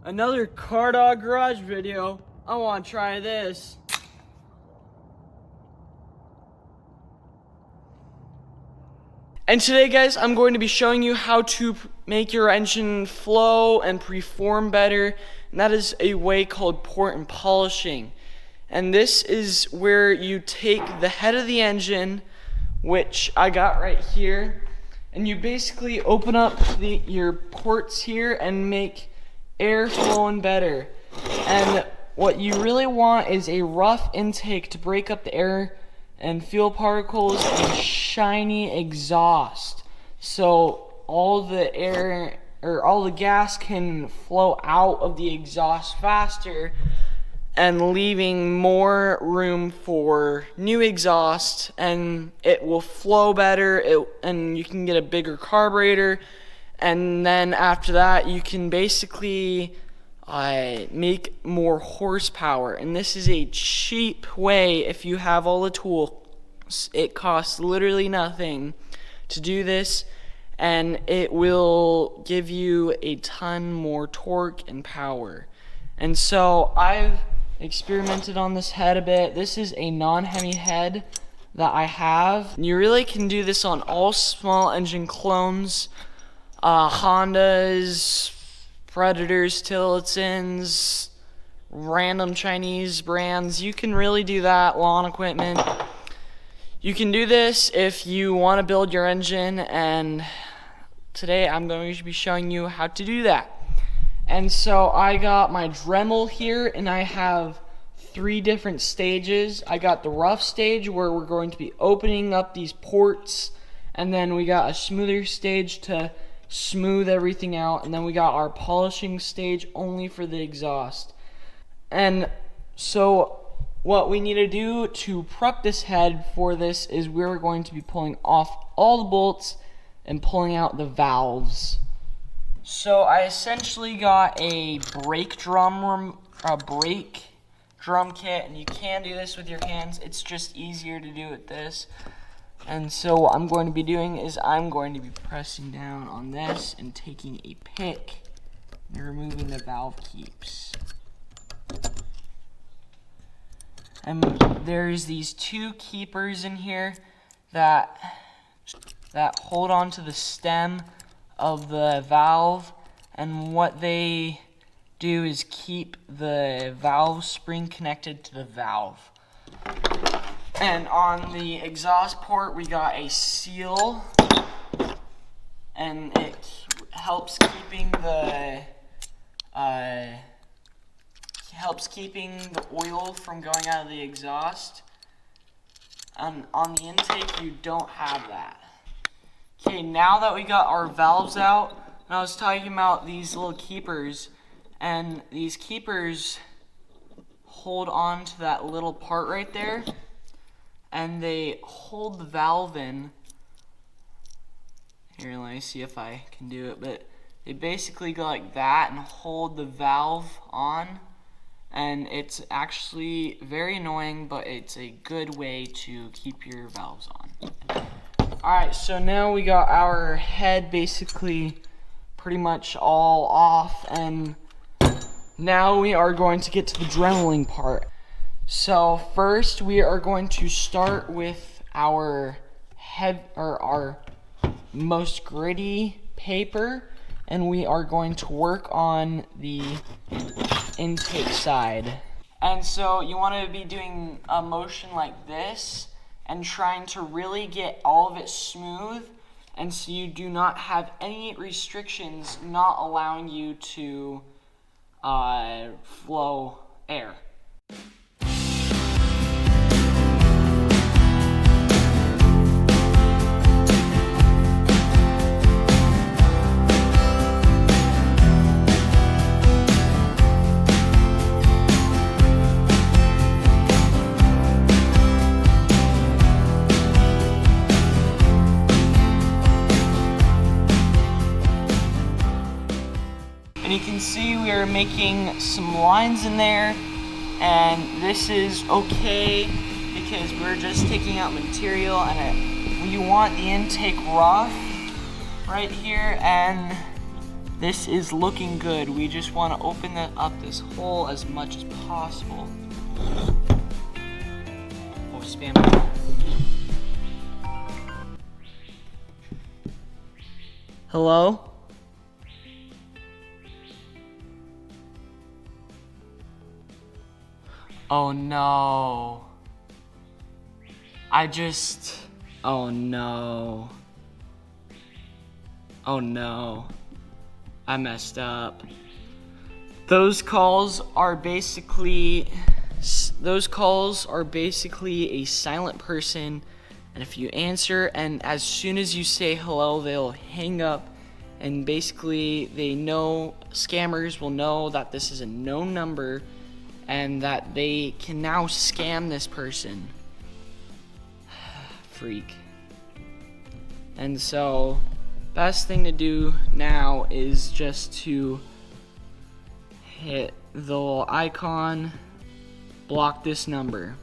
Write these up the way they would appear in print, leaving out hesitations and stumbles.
Another Car Dog Garage video. I want to try this. And today, guys, I'm going to be showing you how to make your engine flow and perform better. And that is a way called port and polishing. And this is where you take the head of the engine, which I got right here, and you basically open up your ports here and make air flowing better. And what you really want is a rough intake to break up the air and fuel particles and shiny exhaust, so all the air or all the gas can flow out of the exhaust faster and leaving more room for new exhaust, and it will flow better, and you can get a bigger carburetor. And then after that, you can basically make more horsepower. And this is a cheap way if you have all the tools. It costs literally nothing to do this, and it will give you a ton more torque and power. And so I've experimented on this head a bit. This is a non-Hemi head that I have. You really can do this on all small engine clones. Hondas, Predators, Tillotsons, random Chinese brands. You can really do that. Lawn equipment. You can do this if you want to build your engine, and today I'm going to be showing you how to do that. And so I got my Dremel here, and I have 3 different stages. I got the rough stage where we're going to be opening up these ports, and then we got a smoother stage to smooth everything out, and then we got our polishing stage only for the exhaust. And so what we need to do to prep this head for this is we're going to be pulling off all the bolts and pulling out the valves. So I essentially got a brake drum kit, and you can do this with your hands. It's just easier to do with this. And so what I'm going to be doing is I'm going to be pressing down on this and taking a pick and removing the valve keeps. And there's these 2 keepers in here that hold on to the stem of the valve, and what they do is keep the valve spring connected to the valve. And on the exhaust port we got a seal, and it helps keeping the oil from going out of the exhaust. And on the intake you don't have that. Okay, now that we got our valves out, and I was talking about these little keepers, and these keepers hold on to that little part right there, and they hold the valve in. Here, let me see if I can do it, but they basically go like that and hold the valve on, and it's actually very annoying, but it's a good way to keep your valves on. Alright, so now we got our head basically pretty much all off, and now we are going to get to the dremeling part. So first we are going to start with our our most gritty paper, and we are going to work on the intake side. And so you want to be doing a motion like this and trying to really get all of it smooth, and so you do not have any restrictions not allowing you to flow air. And you can see we are making some lines in there, and this is okay because we're just taking out material, and you want the intake rough right here, and This is looking good. We just want to open up this hole as much as possible. Oh, spam. Hello? Oh no. Oh no. Oh no. I messed up. Those calls are basically a silent person, and if you answer and as soon as you say hello, they'll hang up, and basically scammers will know that this is a known number and that they can now scam this person. Freak. And so, best thing to do now is just to hit the little icon, block this number.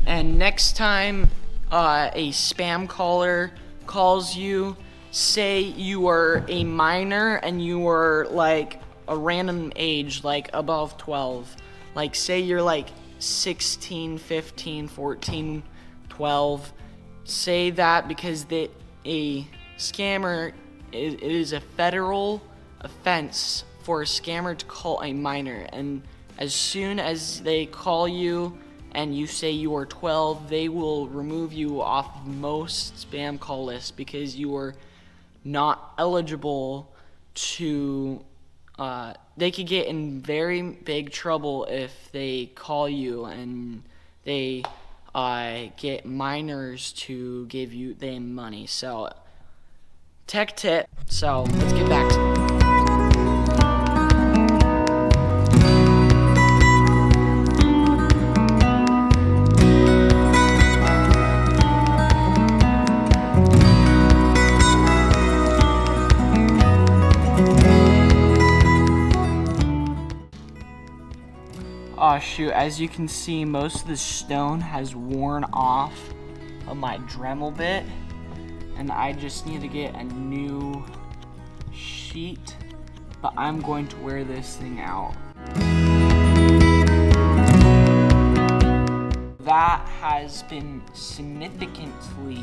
And next time a spam caller calls you, say you are a minor and you are like a random age, like above 12. Like say you're like 16, 15, 14, 12. Say that because a scammer, it is a federal offense for a scammer to call a minor, and as soon as they call you and you say you are 12, they will remove you off of most spam call lists because you are not eligible to, they could get in very big trouble if they call you and they get minors to give you them money. So, tech tip. So, let's get back to it. Oh shoot, as you can see, most of the stone has worn off of my Dremel bit, and I just need to get a new sheet, but I'm going to wear this thing out. That has been significantly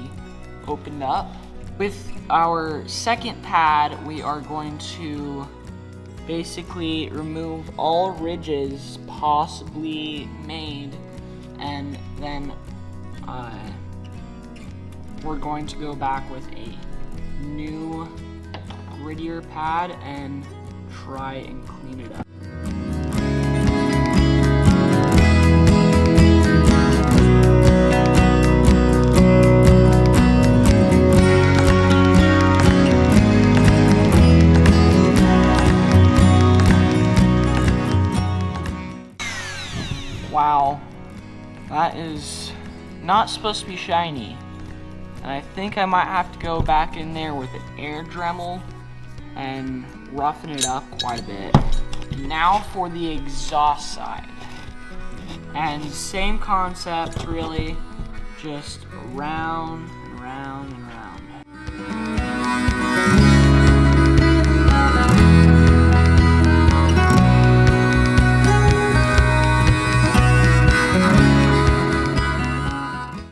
opened up. With our second pad, we are going to basically remove all ridges possibly made, and then we're going to go back with a new grittier pad and try and clean it up. Wow, that is not supposed to be shiny. And I think I might have to go back in there with an air Dremel and roughen it up quite a bit. Now for the exhaust side. And same concept really, just round and round and round.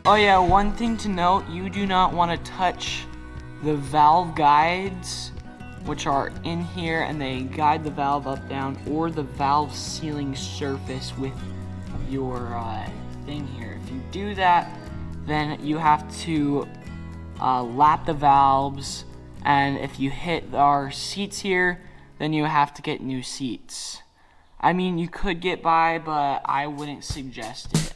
Oh yeah, one thing to note, you do not want to touch the valve guides, which are in here, and they guide the valve up, down, or the valve sealing surface with your thing here. If you do that, then you have to lap the valves, and if you hit our seats here, then you have to get new seats. I mean, you could get by, but I wouldn't suggest it.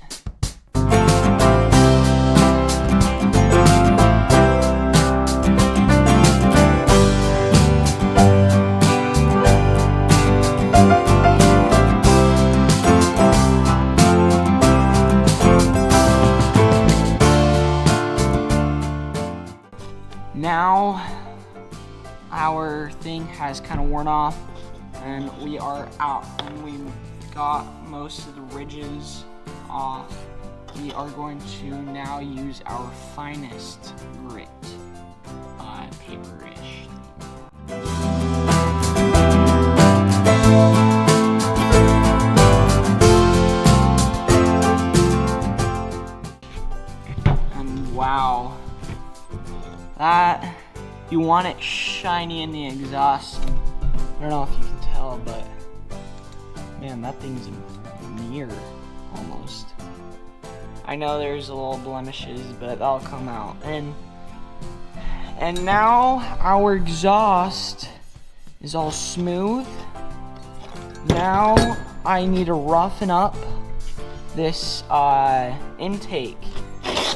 Now our thing has kind of worn off and we are out, and we got most of the ridges off. We are going to now use our finest grit paperish. you want it shiny in the exhaust. I don't know if you can tell, but man, that thing's a mirror almost. I know there's a little blemishes, but that'll come out. And now our exhaust is all smooth. Now I need to roughen up this intake.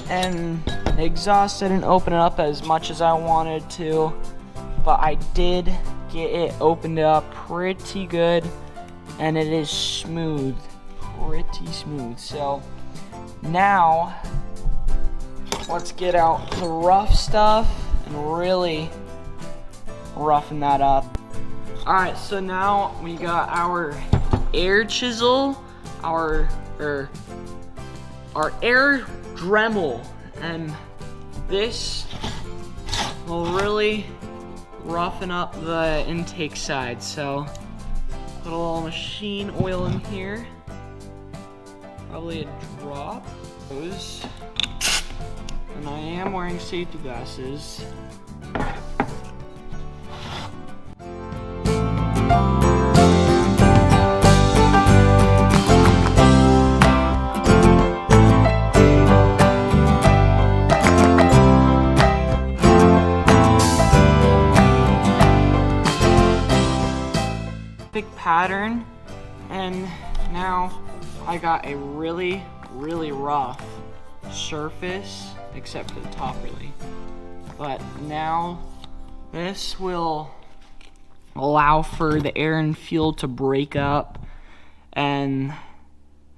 And the exhaust didn't open it up as much as I wanted to, but I did get it opened up pretty good, and it is smooth, pretty smooth. So now let's get out the rough stuff and really roughen that up. Alright, so now we got our air chisel, our air Dremel, and this will really roughen up the intake side. So put a little machine oil in here, probably a drop. And I am wearing safety glasses. Pattern, and now I got a really rough surface, except for the top really, but now this will allow for the air and fuel to break up, and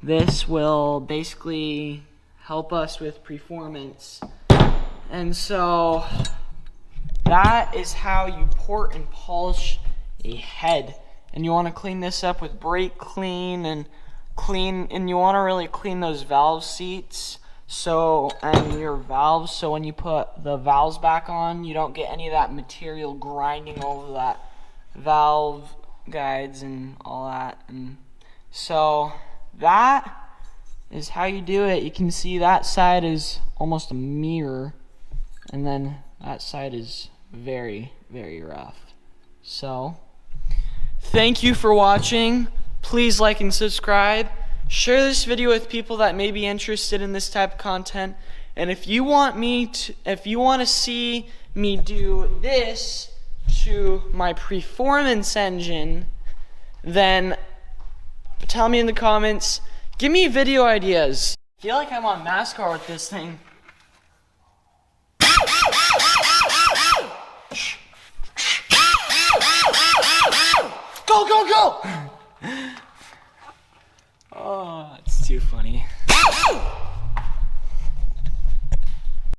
this will basically help us with performance. And so that is how you port and polish a head. And you want to clean this up with brake clean, and you want to really clean those valve seats and your valves, so when you put the valves back on, you don't get any of that material grinding over that valve guides and all that. And so that is how you do it. You can see that side is almost a mirror, and then that side is very rough. So thank you for watching. Please like and subscribe. Share this video with people that may be interested in this type of content. And if you want to see me do this to my performance engine, then tell me in the comments. Give me video ideas. I feel like I'm on NASCAR with this thing. Go, go, go! Oh, it's too funny.